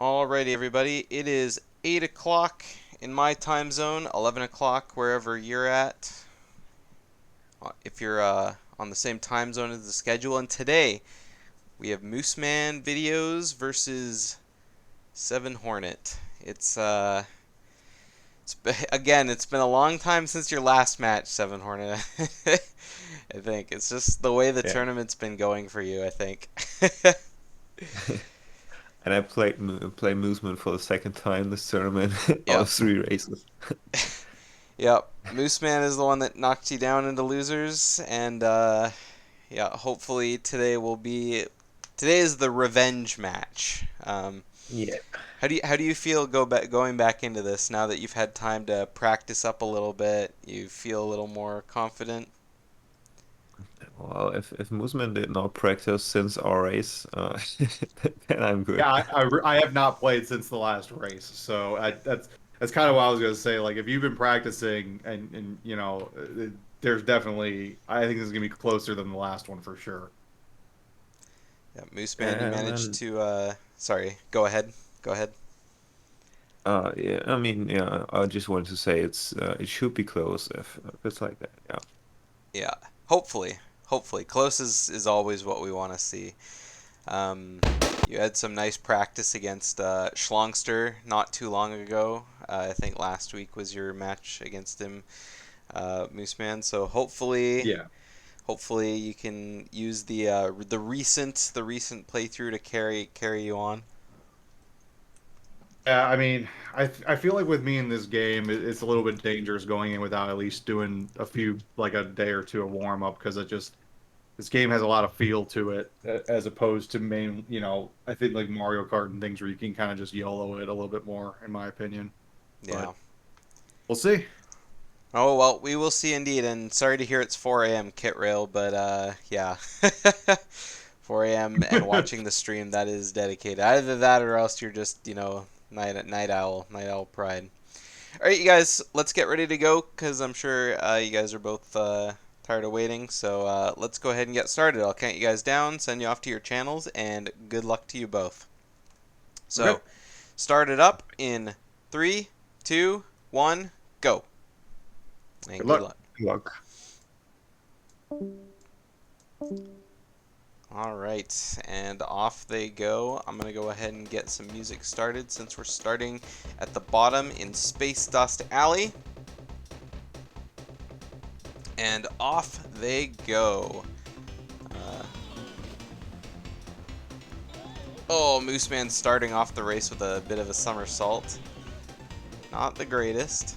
Alrighty, everybody. It is 8 o'clock in my time zone, 11 o'clock wherever you're at. If you're on the same time zone as the schedule. And today, we have Mooseman videos versus 7Hornet. It's been a long time since your last match, 7Hornet. I think it's just the way the Yeah, tournament's been going for you, I think. and I play Mooseman for the second time this tournament out Yep. of three races. Yep. Mooseman is the one that knocked you down into losers, and yeah, hopefully today is the revenge match. Yeah. How do you feel going back into this now that you've had time to practice up a little bit? You feel a little more confident? Well, if Mooseman did not practice since our race, then I'm good. Yeah, I have not played since the last race, so that's kind of what I was gonna say. Like, if you've been practicing, and there's definitely, I think this is gonna be closer than the last one for sure. Yeah, Mooseman, you And managed then, to. Sorry, go ahead. Go ahead. yeah, I mean, yeah, I just wanted to say it should be close if it's like that. Yeah. Yeah, hopefully, hopefully, close is always what we want to see. Um, you had some nice practice against Schlongster not too long ago. I think last week was your match against him, Mooseman. So Yeah. hopefully you can use the recent playthrough to carry you on. Yeah, I mean, I feel like with me in this game, it's a little bit dangerous going in without at least doing a few, like a day or two of warm up, because this game has a lot of feel to it, as opposed to I think like Mario Kart and things where you can kind of just YOLO it a little bit more, in my opinion. Yeah. But we'll see. Oh well, we will see indeed. And sorry to hear it's 4 a.m. kit rail, but yeah, 4 a.m. and watching the stream, that is dedicated. Either that or else you're just night owl pride. All right, you guys, let's get ready to go because I'm sure you guys are both tired of waiting. So let's go ahead and get started. I'll count you guys down, send you off to your channels, and good luck to you both. Okay. So start it up in three, two, one, go. And Good good luck. luck. Good luck. All right, and off they go. I'm going to go ahead and get some music started since we're starting at the bottom in Space Dust Alley. And off they go. Uh, oh, Mooseman starting off the race with a bit of a somersault. Not the greatest.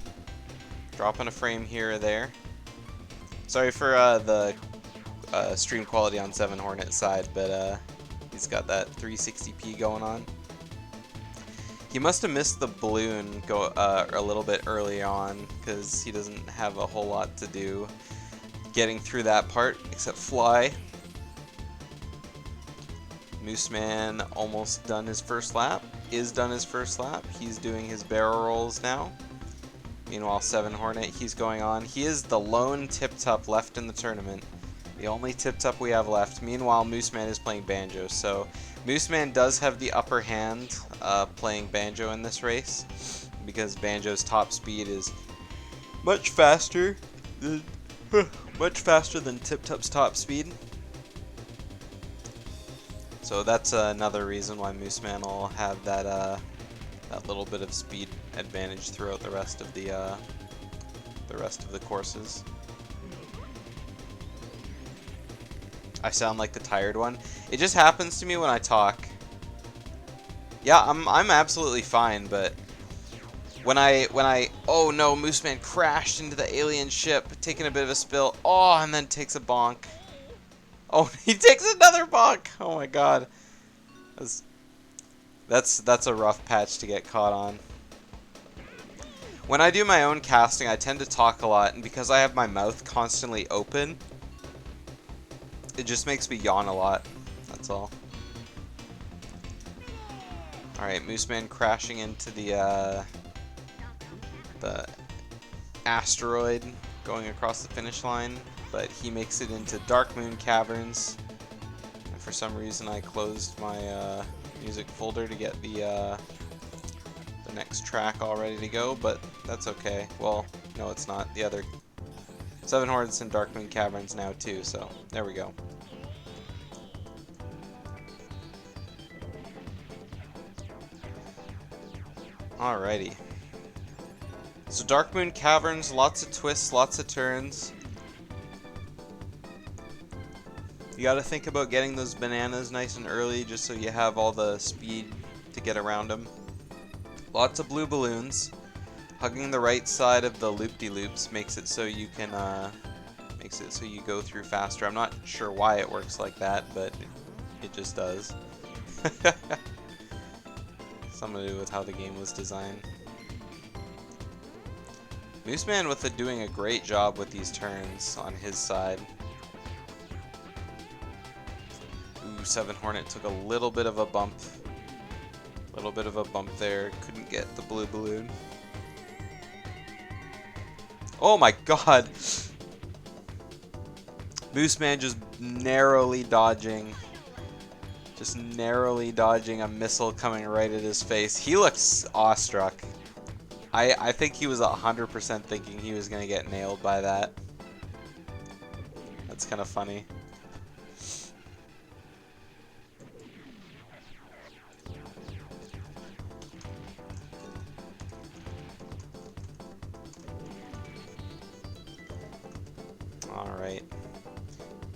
Dropping a frame here or there. Sorry for the stream quality on 7Hornet side, but he's got that 360p going on. He must have missed the balloon a little bit early on because he doesn't have a whole lot to do getting through that part except fly. Mooseman almost done his first lap. Is done his first lap. He's doing his barrel rolls now. Meanwhile, 7Hornet, he's going on. He is the lone Tip-Tup left in the tournament. The only Tip-Tup we have left. Meanwhile, Mooseman is playing Banjo. So Mooseman does have the upper hand playing Banjo in this race because Banjo's top speed is much faster than, much faster than Tip-Tup's top speed. So that's another reason why Mooseman will have that little bit of speed advantage throughout the rest of the courses. I sound like the tired one. It just happens to me when I talk. Yeah, I'm absolutely fine, but when I oh no, Mooseman crashed into the alien ship, taking a bit of a spill. Oh, and then takes a bonk. Oh, he takes another bonk. Oh my god. That's a rough patch to get caught on. When I do my own casting, I tend to talk a lot, and because I have my mouth constantly open, it just makes me yawn a lot. That's all. Alright, Mooseman crashing into the asteroid going across the finish line, but he makes it into Dark Moon Caverns. for some reason I closed my music folder to get the next track all ready to go, but that's okay. Well, no, it's not. The other 7Hornet's in Darkmoon Caverns now too, so there we go. Alrighty. So Darkmoon Caverns, lots of twists, lots of turns. You gotta think about getting those bananas nice and early just so you have all the speed to get around them. Lots of blue balloons. Hugging the right side of the loop-de-loops makes it so you can makes it so you go through faster. I'm not sure why it works like that, but it just does. Something to do with how the game was designed. Mooseman doing a great job with these turns on his side. Ooh, 7Hornet took a little bit of a bump. Little bit of a bump there. Couldn't get the blue balloon. Oh my god! Mooseman just narrowly dodging. Just narrowly dodging a missile coming right at his face. He looks awestruck. I think he was 100% thinking he was going to get nailed by that. That's kind of funny. Alright.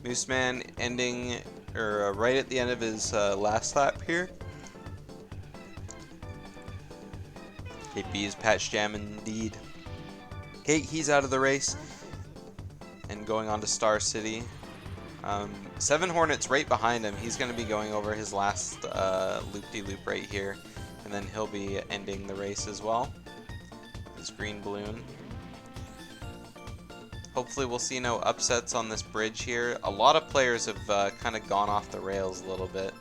Mooseman ending, or right at the end of his last lap here. Okay, B is Patch Jam indeed. Okay, he's out of the race. And going on to Star City. 7Hornet's right behind him. He's going to be going over his last loop-de-loop right here. And then he'll be ending the race as well. His green balloon. Hopefully we'll see no upsets on this bridge here. A lot of players have kind of gone off the rails a little bit.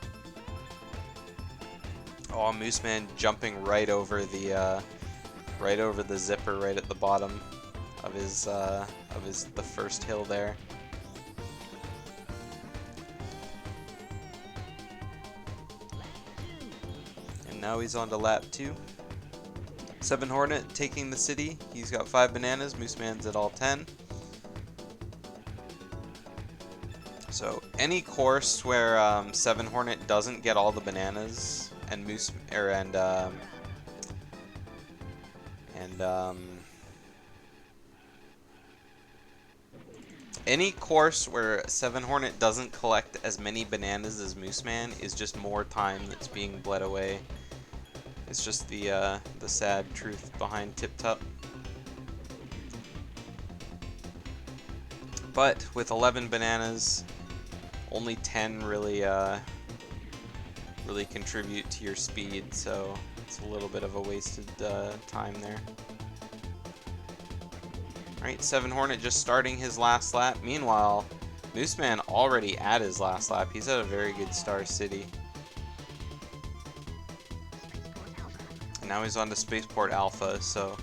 Oh, Mooseman jumping right over the zipper right at the bottom of the first hill there. And now he's on to lap 2. 7Hornet taking the city. He's got 5 bananas. Mooseman's at all 10. So any course where 7Hornet doesn't get all the bananas and any course where 7Hornet doesn't collect as many bananas as Mooseman is just more time that's being bled away. It's just the sad truth behind Tiptup. But with 11 bananas, only 10 really contribute to your speed, so it's a little bit of a wasted time there. Alright, 7Hornet just starting his last lap. Meanwhile, Mooseman already at his last lap. He's at a very good Star City. And now he's on to Spaceport Alpha, so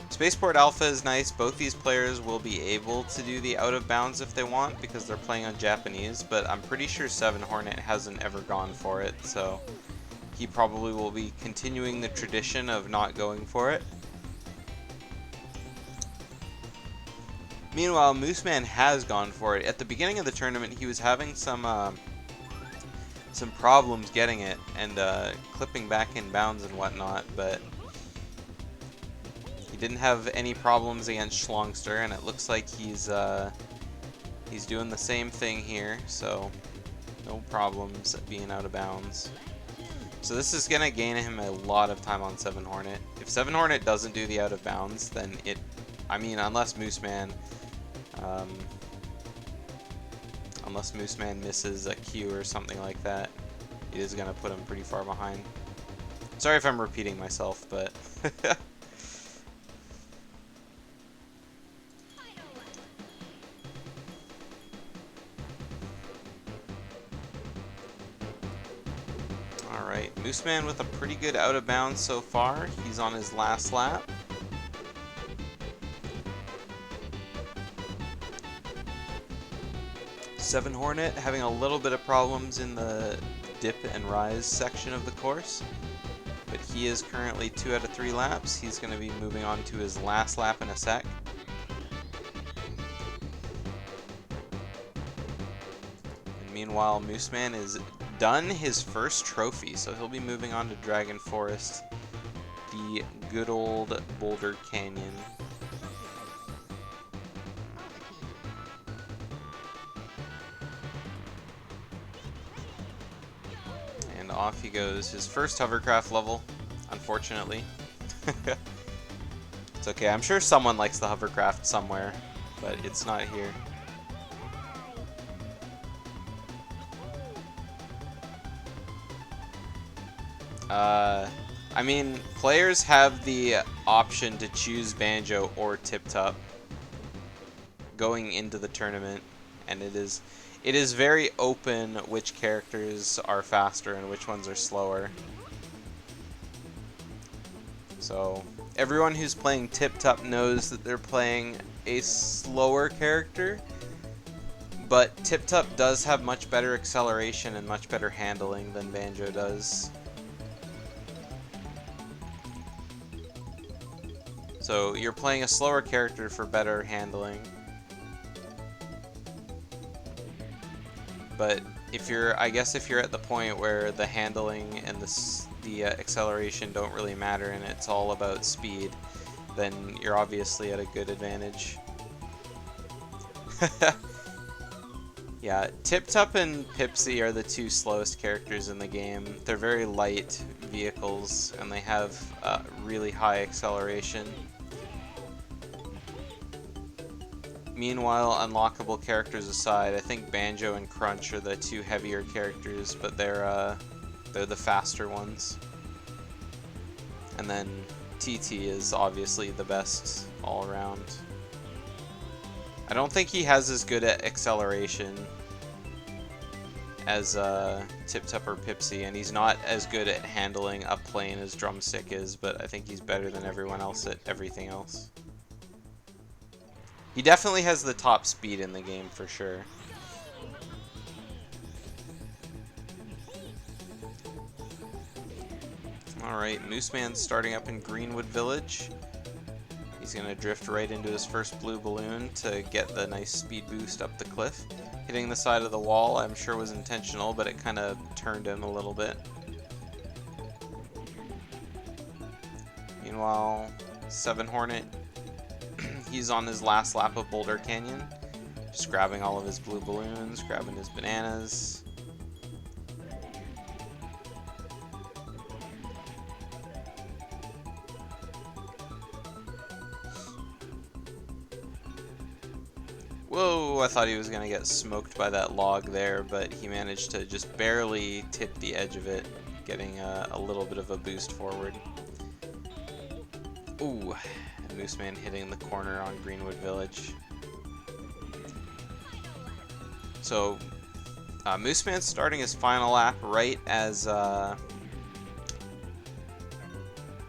Spaceport Alpha is nice. Both these players will be able to do the out of bounds if they want because they're playing on Japanese, but I'm pretty sure 7Hornet hasn't ever gone for it, so he probably will be continuing the tradition of not going for it. Meanwhile, Mooseman has gone for it. At the beginning of the tournament, he was having some problems getting it and clipping back in bounds and whatnot, but he didn't have any problems against Schlongster, and it looks like he's doing the same thing here, so no problems being out of bounds. So this is going to gain him a lot of time on 7Hornet. If 7Hornet doesn't do the out of bounds, then unless Mooseman misses a cue or something like that, it is going to put him pretty far behind. Sorry if I'm repeating myself, but Alright, Mooseman with a pretty good out of bounds so far. He's on his last lap. 7Hornet having a little bit of problems in the dip and rise section of the course, but he is currently 2 out of 3 laps. He's going to be moving on to his last lap in a sec. And meanwhile, Mooseman is done his first trophy, so he'll be moving on to Dragon Forest, the good old Boulder Canyon. And off he goes, his first hovercraft level, unfortunately. It's okay, I'm sure someone likes the hovercraft somewhere, but it's not here. I mean, players have the option to choose Banjo or Tiptup going into the tournament, and it is very open which characters are faster and which ones are slower. So everyone who's playing Tiptup knows that they're playing a slower character, but Tiptup does have much better acceleration and much better handling than Banjo does. So you're playing a slower character for better handling. But if you're, I guess if you're at the point where the handling and the acceleration don't really matter and it's all about speed, then you're obviously at a good advantage. Yeah, Tiptup and Pipsy are the 2 slowest characters in the game. They're very light vehicles and they have really high acceleration. Meanwhile, unlockable characters aside, I think Banjo and Crunch are the 2 heavier characters, but they're the faster ones. And then TT is obviously the best all around. I don't think he has as good at acceleration as Tiptup or Pipsy, and he's not as good at handling a plane as Drumstick is, but I think he's better than everyone else at everything else. He definitely has the top speed in the game for sure. Alright, Mooseman's starting up in Greenwood Village. He's going to drift right into his first blue balloon to get the nice speed boost up the cliff. Hitting the side of the wall, I'm sure was intentional, but it kind of turned him a little bit. Meanwhile, 7Hornet, he's on his last lap of Boulder Canyon. Just grabbing all of his blue balloons, grabbing his bananas. Whoa, I thought he was going to get smoked by that log there, but he managed to just barely tip the edge of it, getting a little bit of a boost forward. Ooh, and Mooseman hitting the corner on Greenwood Village. So, Mooseman's starting his final lap right as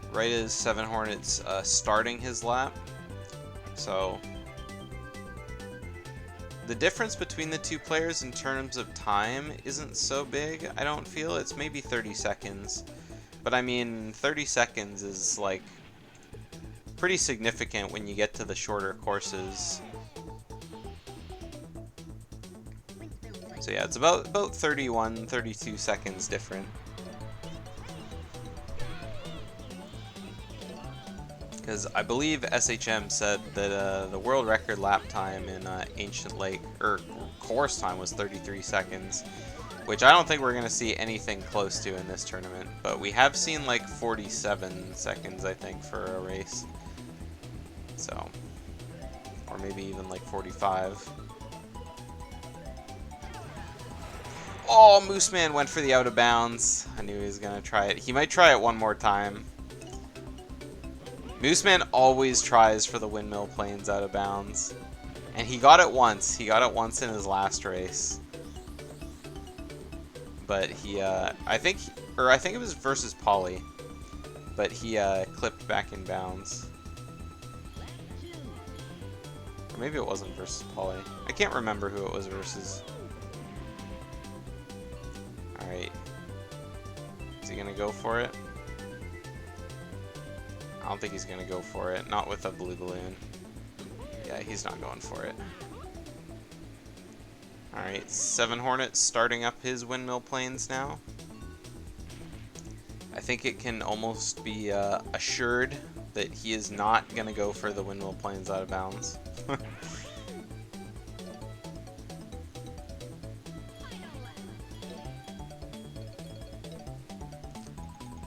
7Hornet's starting his lap. So the difference between the 2 players in terms of time isn't so big, I don't feel. It's maybe 30 seconds. But I mean, 30 seconds is like pretty significant when you get to the shorter courses. So yeah, it's about 31, 32 seconds different. Because I believe SHM said that the world record lap time in Ancient Lake, or course time, was 33 seconds, which I don't think we're going to see anything close to in this tournament, but we have seen like 47 seconds, I think, for a race. So, or maybe even like 45. Oh, Mooseman went for the out of bounds. I knew he was going to try it. He might try it one more time. Mooseman always tries for the windmill planes out of bounds. And he got it once. He got it once in his last race. But he, I think it was versus Polly. But he clipped back in bounds. Or maybe it wasn't versus Polly. I can't remember who it was versus. Is he gonna go for it? I don't think he's gonna go for it. Not with a blue balloon. Yeah, he's not going for it. Alright, 7Hornet starting up his windmill planes now. I think it can almost be assured that he is not going to go for the windmill planes out of bounds.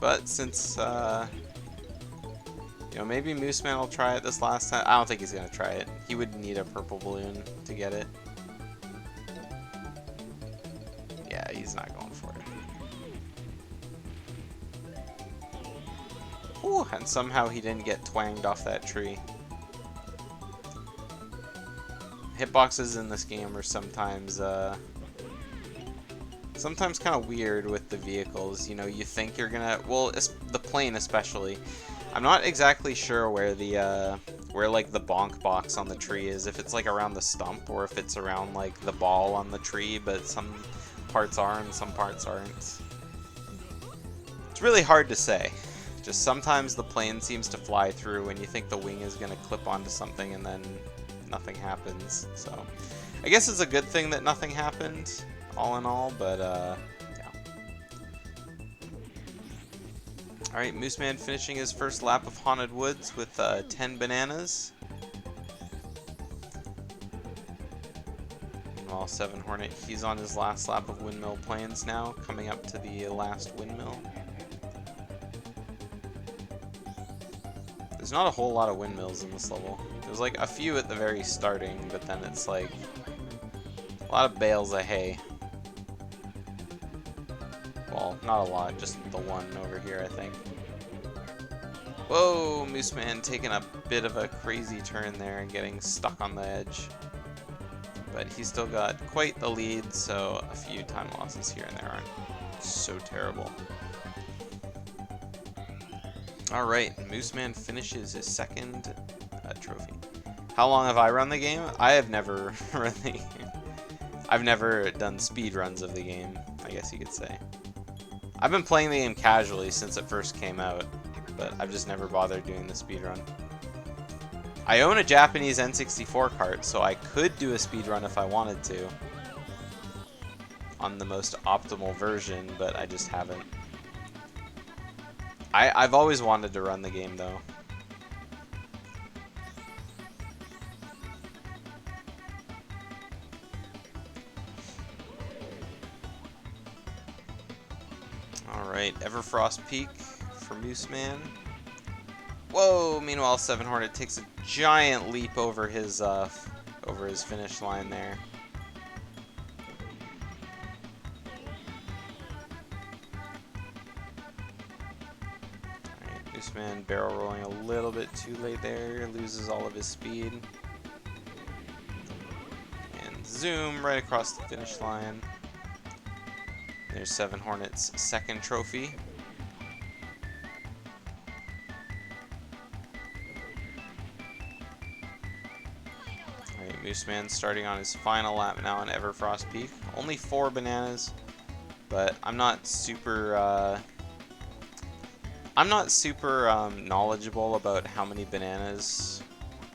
But since, you know, maybe Mooseman will try it this last time. I don't think he's going to try it. He would need a purple balloon to get it. Yeah, he's not going for it. Ooh, and somehow he didn't get twanged off that tree. Hitboxes in this game are sometimes kind of weird with the vehicles. You know, you think you're gonna, well, the plane especially. I'm not exactly sure where the where like the bonk box on the tree is. If it's like around the stump or if it's around like the ball on the tree, but some parts are and some parts aren't. It's really hard to say. Just sometimes the plane seems to fly through and you think the wing is going to clip onto something and then nothing happens. So I guess it's a good thing that nothing happened, all in all, but yeah. Alright, Mooseman finishing his first lap of Haunted Woods with 10 bananas. Meanwhile, 7Hornet, he's on his last lap of Windmill Plains now, coming up to the last windmill. There's not a whole lot of windmills in this level. There's like a few at the very starting, but then it's like a lot of bales of hay. Well, not a lot, just the one over here, I think. Whoa, Mooseman taking a bit of a crazy turn there and getting stuck on the edge. But he's still got quite the lead, so a few time losses here and there aren't so terrible. Alright, Mooseman finishes his second trophy. How long have I run the game? I have never run the game. I've never done speed runs of the game, I guess you could say. I've been playing the game casually since it first came out, but I've just never bothered doing the speed run. I own a Japanese N64 cart, so I could do a speed run if I wanted to on the most optimal version, but I just haven't. I've always wanted to run the game, though. Alright, Everfrost Peak for Mooseman. Whoa! Meanwhile, 7Hornet takes a giant leap over his finish line there. Alright, Mooseman barrel rolling a little bit too late there, loses all of his speed. And zoom right across the finish line. There's 7Hornet's second trophy. Alright, Mooseman starting on his final lap now on Everfrost Peak. Only 4 bananas, but I'm not super knowledgeable about how many bananas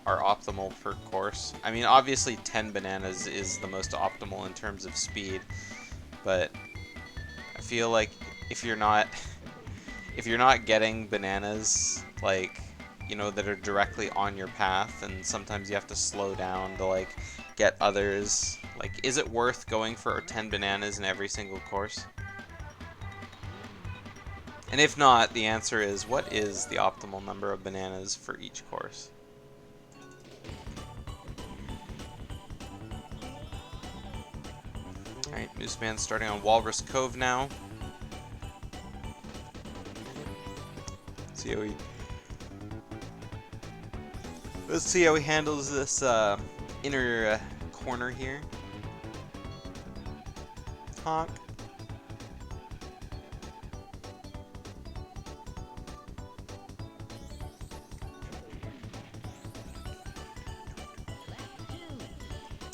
are optimal per course. I mean, obviously 10 bananas is the most optimal in terms of speed, but I feel like if you're not getting bananas, like, you know, that are directly on your path, and sometimes you have to slow down to like get others, like, is it worth going for 10 bananas in every single course? And if not, the answer is, what is the optimal number of bananas for each course? Alright, Mooseman starting on Walrus Cove now. Let's see how he handles this inner corner here. Honk.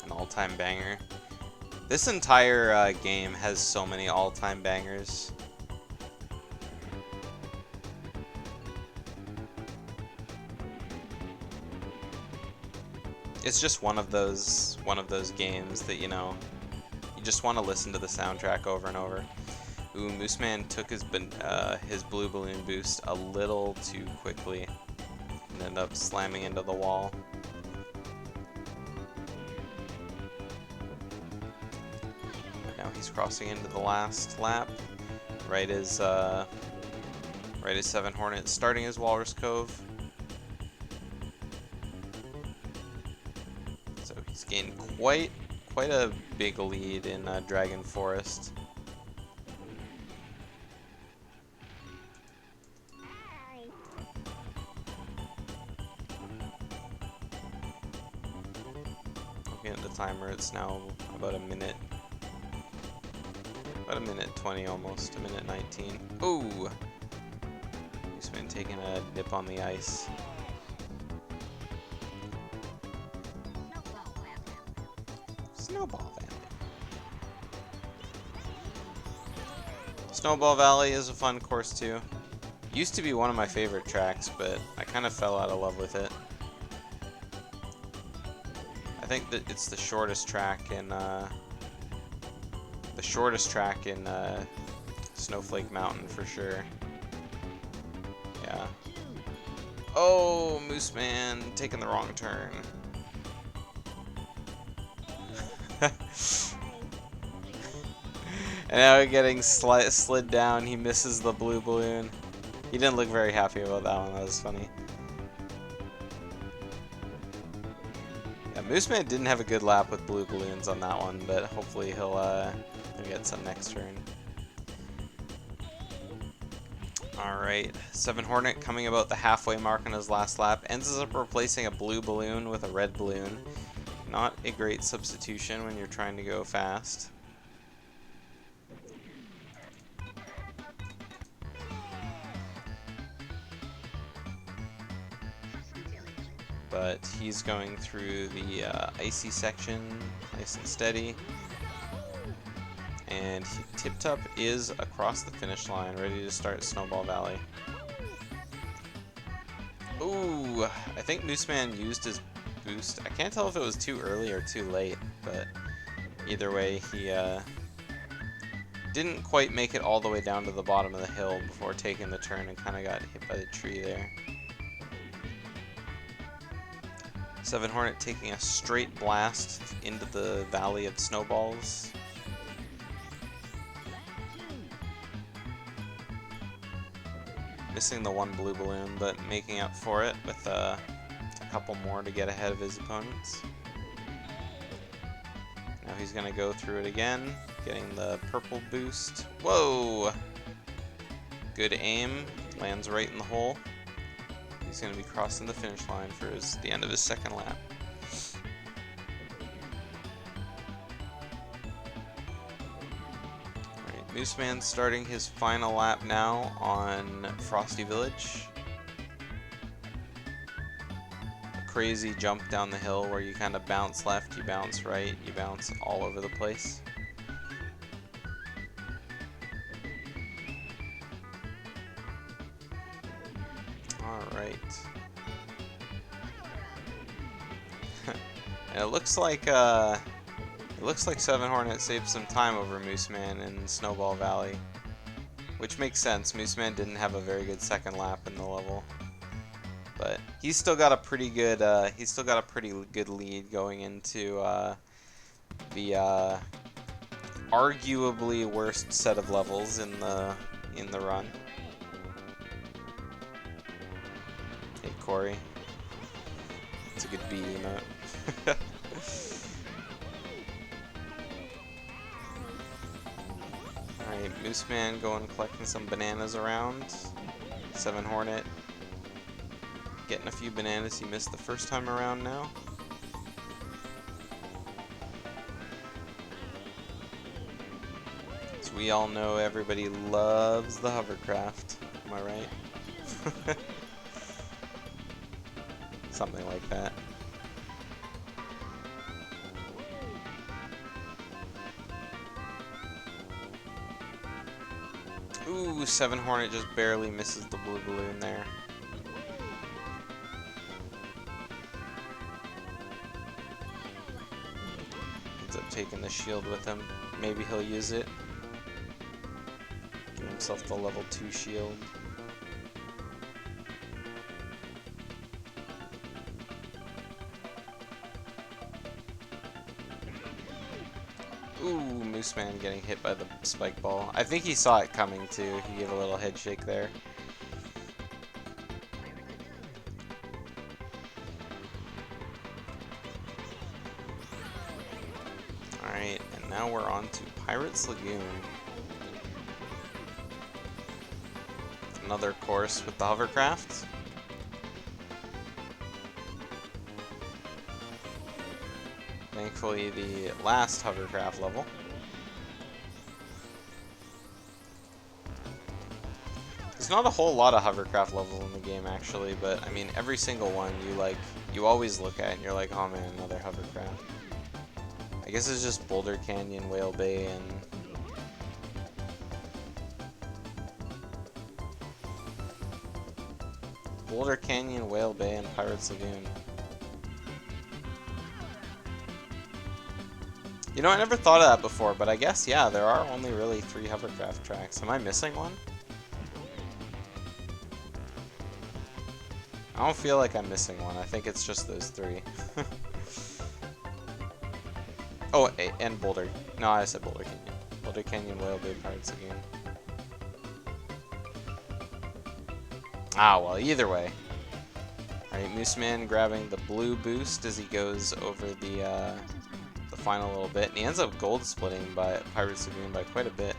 An all-time banger. This entire game has so many all-time bangers. It's just one of those games that, you know, you just want to listen to the soundtrack over and over. Ooh, Mooseman took his blue balloon boost a little too quickly and ended up slamming into the wall. But now he's crossing into the last lap. Right as 7Hornet starting his Walrus Cove. So he's gained quite a big lead in Dragon Forest. Looking at the timer, it's now about a minute 20 almost, a minute 19. Ooh! He's been taking a dip on the ice. Snowball Valley. Snowball Valley is a fun course too. Used to be one of my favorite tracks, but I kind of fell out of love with it. I think that it's the shortest track in Snowflake Mountain for sure. Yeah. Oh, Mooseman taking the wrong turn. And now getting slid down, he misses the blue balloon. He didn't look very happy about that one, that was funny. Yeah, Mooseman didn't have a good lap with blue balloons on that one, but hopefully he'll get some next turn. Alright, 7Hornet coming about the halfway mark on his last lap, ends up replacing a blue balloon with a red balloon. Not a great substitution when you're trying to go fast. But he's going through the icy section nice and steady. And Tip-Tup is across the finish line, ready to start Snowball Valley. Ooh, I think Mooseman used his boost. I can't tell if it was too early or too late, but either way, he didn't quite make it all the way down to the bottom of the hill before taking the turn and kind of got hit by the tree there. 7Hornet taking a straight blast into the Valley of Snowballs. Missing the one blue balloon, but making up for it with a couple more to get ahead of his opponents. Now he's going to go through it again, getting the purple boost. Whoa! Good aim, lands right in the hole. He's going to be crossing the finish line for the end of his second lap. Alright, Mooseman starting his final lap now on Frosty Village. A crazy jump down the hill where you kind of bounce left, you bounce right, you bounce all over the place. Alright. And it looks like 7Hornet saved some time over Mooseman in Snowball Valley, which makes sense. Mooseman didn't have a very good second lap in the level, but he's still got a pretty good lead going into the arguably worst set of levels in the run. Hey Corey, it's a good B emote. Alright, Mooseman going collecting some bananas around. 7Hornet getting a few bananas he missed the first time around now. As we all know, everybody loves the hovercraft. Am I right? Something like that. Ooh, 7Hornet just barely misses the blue balloon there. taking the shield with him. Maybe he'll use it. Give himself the level 2 shield. Ooh, Mooseman getting hit by the spike ball. I think he saw it coming too. He gave a little head shake there. Alright, and now we're on to Pirate's Lagoon. Another course with the hovercraft. Thankfully, the last hovercraft level. There's not a whole lot of hovercraft levels in the game, actually, but I mean, every single one you always look at and you're like, oh man, another hovercraft. I guess it's just Boulder Canyon, Whale Bay, and Boulder Canyon, Whale Bay, and Pirate's Lagoon. You know, I never thought of that before, but I guess, yeah, there are only really 3 hovercraft tracks. Am I missing one? I don't feel like I'm missing one. I think it's just those 3. Oh, and Boulder. No, I said Boulder Canyon. Boulder Canyon, Whale Bay, Pirates Lagoon. Ah, well, either way. Alright, Mooseman grabbing the blue boost as he goes over the final little bit. And he ends up gold splitting by Pirates Lagoon by quite a bit.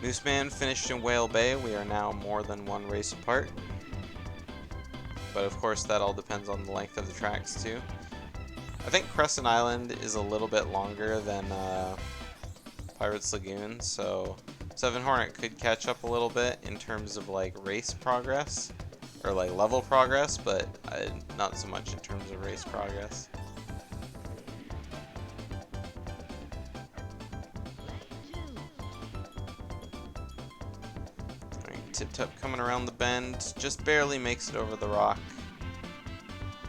Mooseman finished in Whale Bay. We are now more than 1 race apart. But of course, that all depends on the length of the tracks, too. I think Crescent Island is a little bit longer than Pirates Lagoon, so 7Hornet could catch up a little bit in terms of like race progress, or like level progress, but not so much in terms of race progress. Alright, Tip-Tup coming around the bend, just barely makes it over the rock.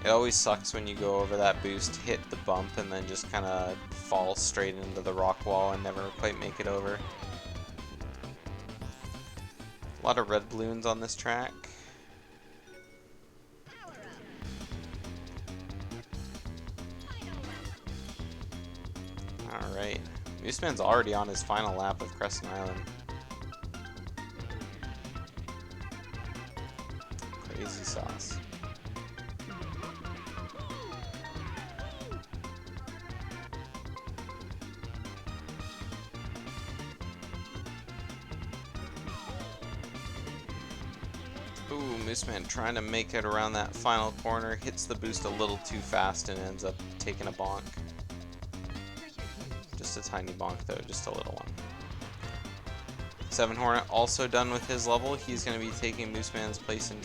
It always sucks when you go over that boost, hit the bump, and then just kind of fall straight into the rock wall and never quite make it over. A lot of red balloons on this track. Alright. Mooseman's already on his final lap of Crescent Island. Crazy sauce. Ooh, Mooseman trying to make it around that final corner, hits the boost a little too fast and ends up taking a bonk. Just a tiny bonk though, just a little one. 7Hornet also done with his level. He's going to be taking Mooseman's place in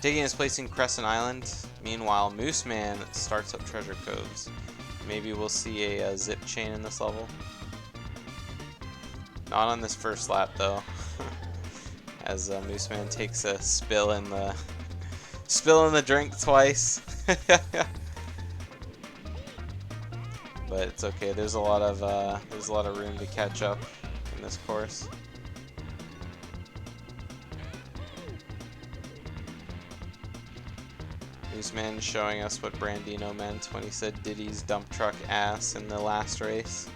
taking his place in Crescent Island. Meanwhile, Mooseman starts up Treasure Coves. Maybe we'll see a zip chain in this level. Not on this first lap though. As Mooseman takes a spill in the drink twice. But it's okay. There's a lot of room to catch up in this course. Mooseman showing us what Brandino meant when he said Diddy's dump truck ass in the last race.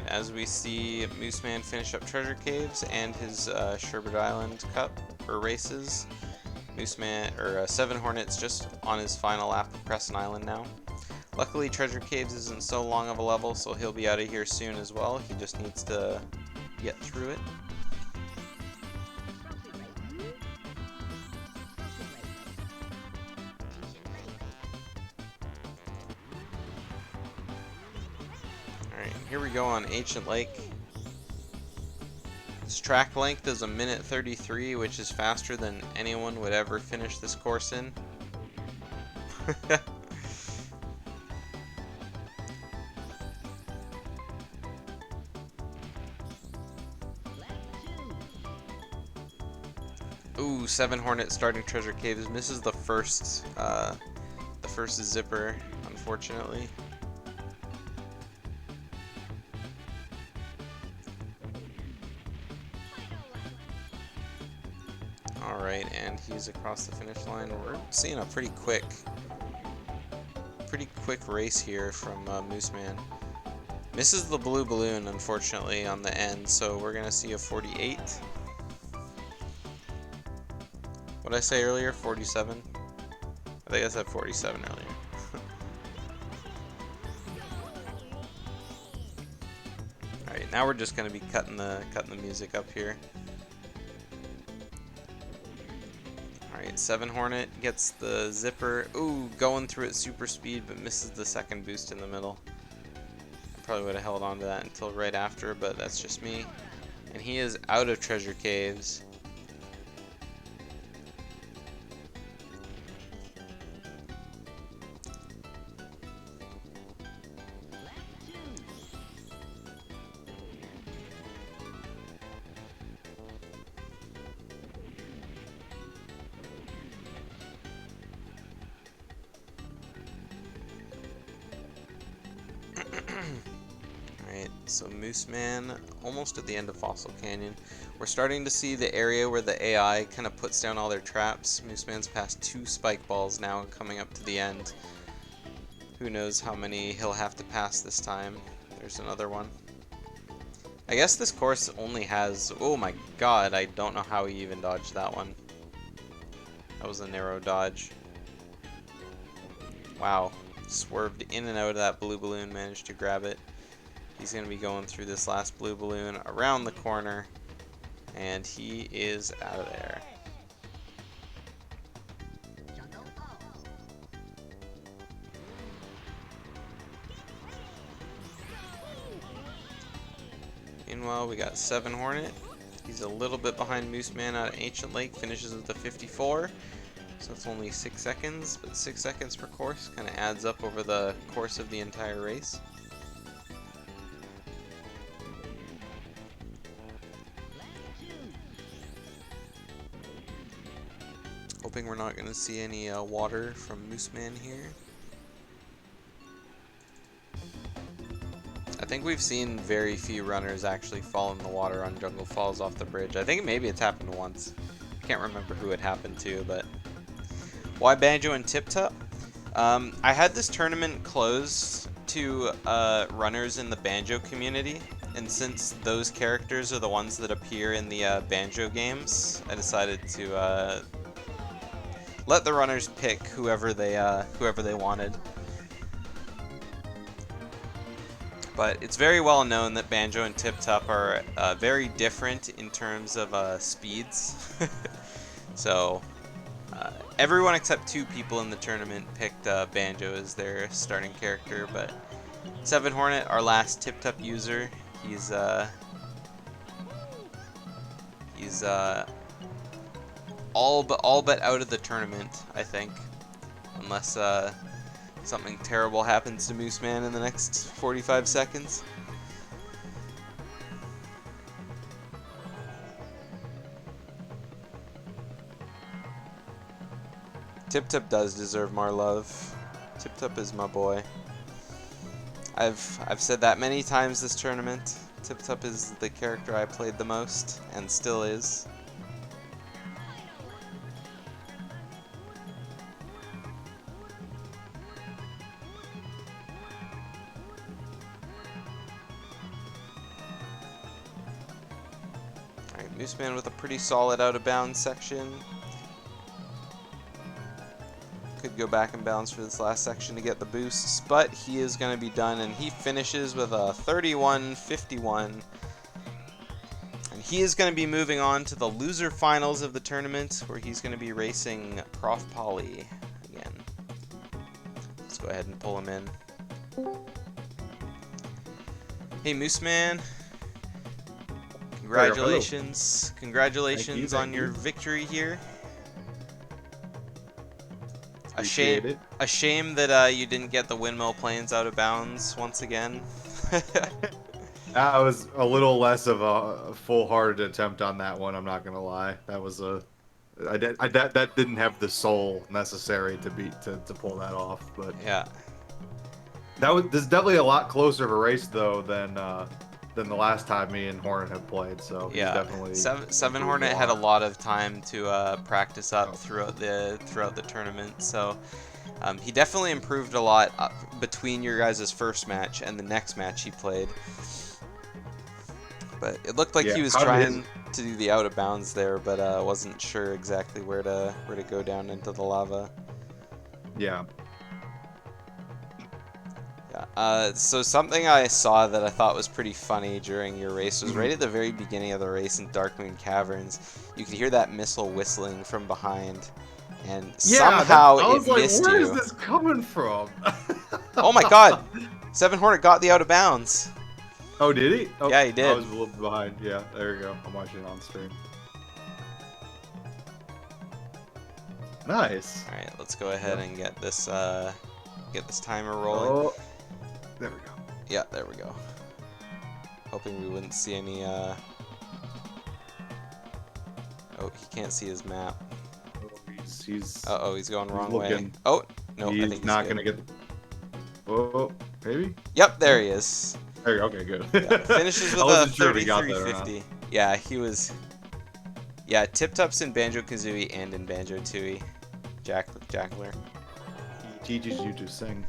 As we see Mooseman finish up Treasure Caves and his Sherbet Island Cup or races, 7Hornet's just on his final lap of Crescent Island now. Luckily, Treasure Caves isn't so long of a level, so he'll be out of here soon as well. He just needs to get through it. Here we go on Ancient Lake. This track length is 1:33, which is faster than anyone would ever finish this course in. Ooh, 7Hornet starting treasure caves. Misses the first zipper, unfortunately. Alright, and he's across the finish line. We're seeing a pretty quick race here from Mooseman. Misses the blue balloon, unfortunately, on the end, so we're going to see a 48. What did I say earlier? 47? I think I said 47 earlier. Alright, now we're just going to be cutting the music up here. Alright, 7Hornet gets the zipper. Ooh, going through at super speed, but misses the second boost in the middle. I probably would have held on to that until right after, but that's just me. And he is out of treasure caves. Alright, so Mooseman almost at the end of Fossil Canyon. We're starting to see the area where the AI kind of puts down all their traps. Mooseman's past 2 spike balls now coming up to the end. Who knows how many he'll have to pass this time. There's another one. I guess this course only has... Oh my god, I don't know how he even dodged that one. That was a narrow dodge. Wow. Swerved in and out of that blue balloon, managed to grab it. He's going to be going through this last blue balloon around the corner, and he is out of there. Meanwhile, we got 7Hornet. He's a little bit behind Mooseman out of Ancient Lake, finishes with a 54. So it's only 6 seconds, but 6 seconds per course kind of adds up over the course of the entire race. Hoping we're not going to see any water from Mooseman here. I think we've seen very few runners actually fall in the water on Jungle Falls off the bridge. I think maybe it's happened once. I can't remember who it happened to, but... Why Banjo and Tiptup? I had this tournament closed to runners in the Banjo community, and since those characters are the ones that appear in the Banjo games, I decided to let the runners pick whoever they wanted. But it's very well known that Banjo and Tiptup are very different in terms of speeds. So everyone except 2 people in the tournament picked Banjo as their starting character, but 7Hornet, our last Tiptup user, he's all but out of the tournament, I think, unless something terrible happens to Mooseman in the next 45 seconds. Tiptup does deserve more love. Tiptup is my boy. I've said that many times this tournament. Tiptup is the character I played the most, and still is. Alright, Mooseman with a pretty solid out of bounds section. Could go back and bounce for this last section to get the boosts, but he is going to be done, and he finishes with a 31-51. And he is going to be moving on to the loser finals of the tournament, where he's going to be racing Prof. Polly again. Let's go ahead and pull him in. Hey, Mooseman. Congratulations. Congratulations on your victory here. A shame that you didn't get the windmill planes out of bounds once again. That was a little less of a full-hearted attempt on that one, I'm not gonna lie. That was a That didn't have the soul necessary to pull that off. But Yeah. this is definitely a lot closer of a race though than the last time me and Hornet have played. So he's Yeah, definitely Seven improved Hornet a had a lot. lot of time to practice up throughout the tournament, so he definitely improved a lot between your guys' first match and the next match he played. But it looked like Yeah, he was how did his trying to do the out of bounds there, but wasn't sure exactly where to go down into the lava. yeah. Yeah. So something I saw that I thought was pretty funny during your race was right at the very beginning of the race in Darkmoon Caverns. You could hear that missile whistling from behind, and Yeah, somehow I it was like, missed where is you. this coming from? Oh my God! 7Hornet got the out of bounds. Oh, did he? Oh, Yeah, he I did. was a little bit behind. Yeah, there you go. I'm watching it on stream. Nice. All right, let's go ahead and get this timer rolling. Oh, there we go. Yeah, there we go. Hoping we wouldn't see any. Oh, he can't see his map. He's Uh-oh, he's going wrong way. looking. Oh, no, I he's think he's not good. gonna get. Oh, maybe. Yep, there he is. There you go. Okay, good. Yeah, finishes with I a wasn't sure if he got that or not. 33.50. Yeah, he was. Yeah, Tip-Tup's in Banjo-Kazooie and in Banjo-Tooie. Jackler. He teaches you to sing.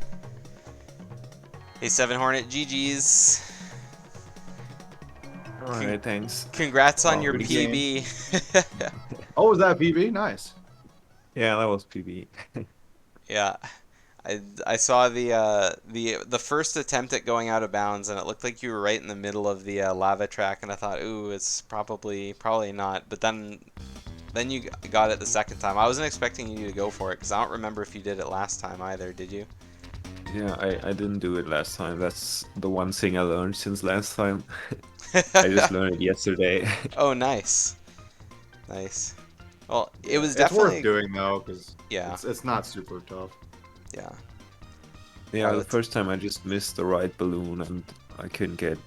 Hey, 7Hornet, GG's. Alright, thanks. Congrats on your good PB. Oh, was that PB? Nice. Yeah, that was PB. Yeah. I saw the first attempt at going out of bounds, and it looked like you were right in the middle of the lava track, and I thought, ooh, it's probably not. But then you got it the second time. I wasn't expecting you to go for it because I don't remember if you did it last time either. Did you? Yeah, I didn't do it last time. That's the one thing I learned since last time. I just learned it yesterday. Oh, nice, nice. Well, it was It's definitely worth doing though, because yeah, it's not super tough. yeah. Yeah, the Alright. first time I just missed the right balloon and I couldn't get,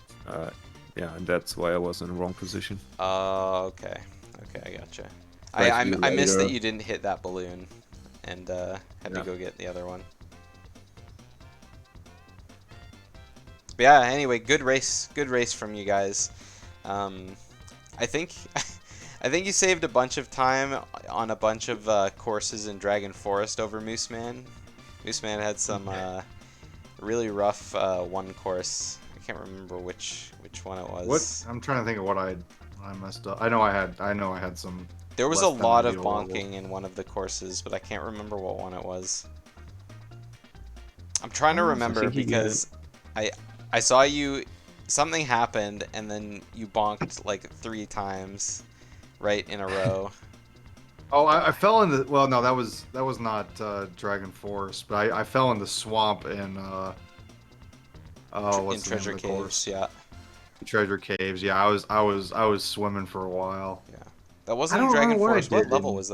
yeah, and that's why I was in the wrong position. Oh, okay, I gotcha. Tried to do I missed that later. you didn't hit that balloon, and had to Yeah. go get the other one. But yeah, anyway, good race from you guys. I think I think you saved a bunch of time on a bunch of courses in Dragon Forest over Mooseman. Mooseman had some really rough one course. I can't remember which one it was. What? I'm trying to think of what I messed up. I know I had some. There was a less than lot of ideal level. bonking in one of the courses, but I can't remember what one it was. I'm trying to Oh, I remember think he did. because I saw you. Something happened, and then you bonked like 3 times, right in a row. Oh, I fell in the. Well, no, that was not Dragon Forest, but I fell in the swamp in. Oh, In what's the name Treasure of the course? Caves, yeah. Treasure Caves. Yeah, I was swimming for a while. That I wasn't don't Dragon remember what I Forest. What did level in- was that?